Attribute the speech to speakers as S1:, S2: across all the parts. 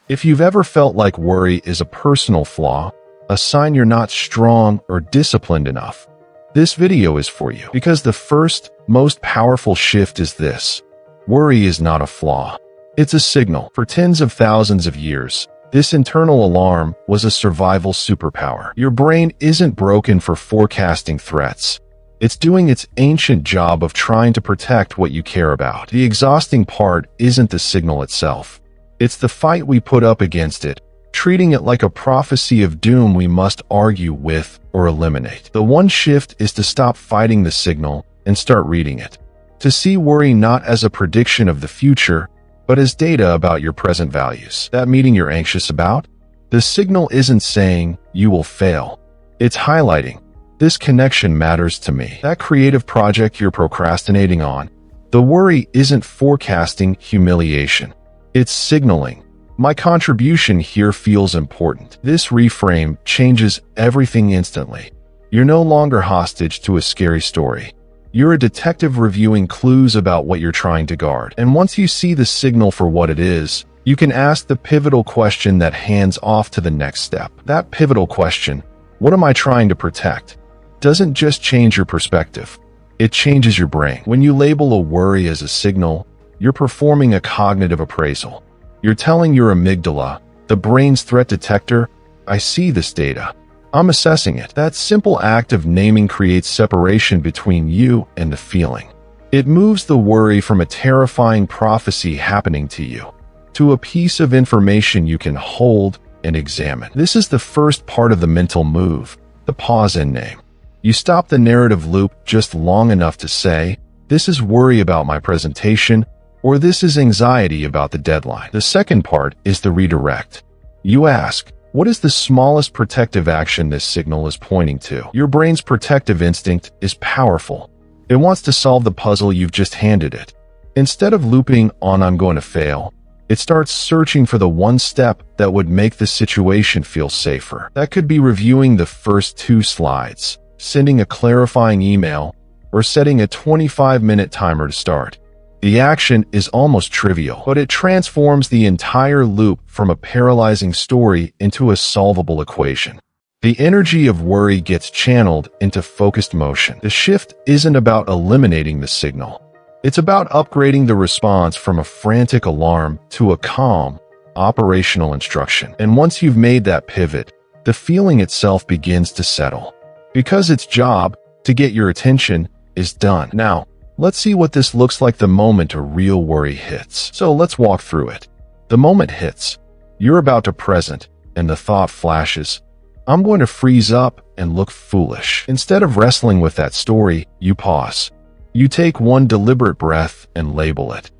S1: If you've ever felt like worry is a personal flaw, a sign you're not strong or disciplined enough, this video is for you. Because the first, most powerful shift is this: worry is not a flaw. It's a signal. For tens of thousands of years, this internal alarm was a survival superpower. Your brain isn't broken for forecasting threats. It's doing its ancient job of trying to protect what you care about. The exhausting part isn't the signal itself. It's the fight we put up against it, treating it like a prophecy of doom we must argue with or eliminate. The one shift is to stop fighting the signal and start reading it. To see worry not as a prediction of the future, but as data about your present values. That meeting you're anxious about? The signal isn't saying you will fail. It's highlighting, this connection matters to me. That creative project you're procrastinating on? The worry isn't forecasting humiliation. It's signaling, my contribution here feels important. This reframe changes everything instantly. You're no longer hostage to a scary story. You're a detective reviewing clues about what you're trying to guard. And once you see the signal for what it is, you can ask the pivotal question that hands off to the next step. That pivotal question, what am I trying to protect, doesn't just change your perspective. It changes your brain. When you label a worry as a signal, you're performing a cognitive appraisal. You're telling your amygdala, the brain's threat detector, I see this data. I'm assessing it. That simple act of naming creates separation between you and the feeling. It moves the worry from a terrifying prophecy happening to you to a piece of information you can hold and examine. This is the first part of the mental move, the pause and name. You stop the narrative loop just long enough to say, this is worry about my presentation, or this is anxiety about the deadline. The second part is the redirect. You ask, what is the smallest protective action this signal is pointing to? Your brain's protective instinct is powerful. It wants to solve the puzzle you've just handed it. Instead of looping on I'm going to fail, it starts searching for the one step that would make the situation feel safer. That could be reviewing the first 2 slides, sending a clarifying email, or setting a 25-minute timer to start. The action is almost trivial, but it transforms the entire loop from a paralyzing story into a solvable equation. The energy of worry gets channeled into focused motion. The shift isn't about eliminating the signal. It's about upgrading the response from a frantic alarm to a calm, operational instruction. And once you've made that pivot, the feeling itself begins to settle. Because its job, to get your attention, is done. Now, let's see what this looks like the moment a real worry hits. So let's walk through it. The moment hits. You're about to present, and the thought flashes, I'm going to freeze up and look foolish. Instead of wrestling with that story, you pause. You take one deliberate breath and label it.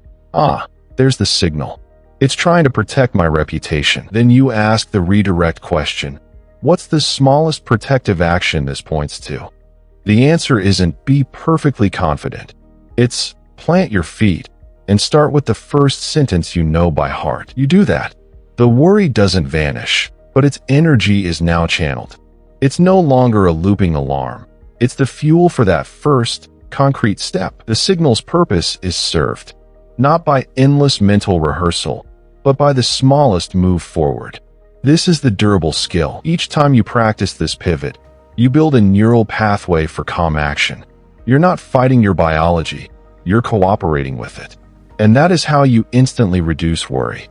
S1: There's the signal. It's trying to protect my reputation. Then you ask the redirect question, what's the smallest protective action this points to? The answer isn't be perfectly confident. It's plant your feet and start with the first sentence you know by heart. You do that. The worry doesn't vanish, but its energy is now channeled. It's no longer a looping alarm. It's the fuel for that first, concrete step. The signal's purpose is served, not by endless mental rehearsal, but by the smallest move forward. This is the durable skill. Each time you practice this pivot, you build a neural pathway for calm action. You're not fighting your biology, you're cooperating with it. And that is how you instantly reduce worry.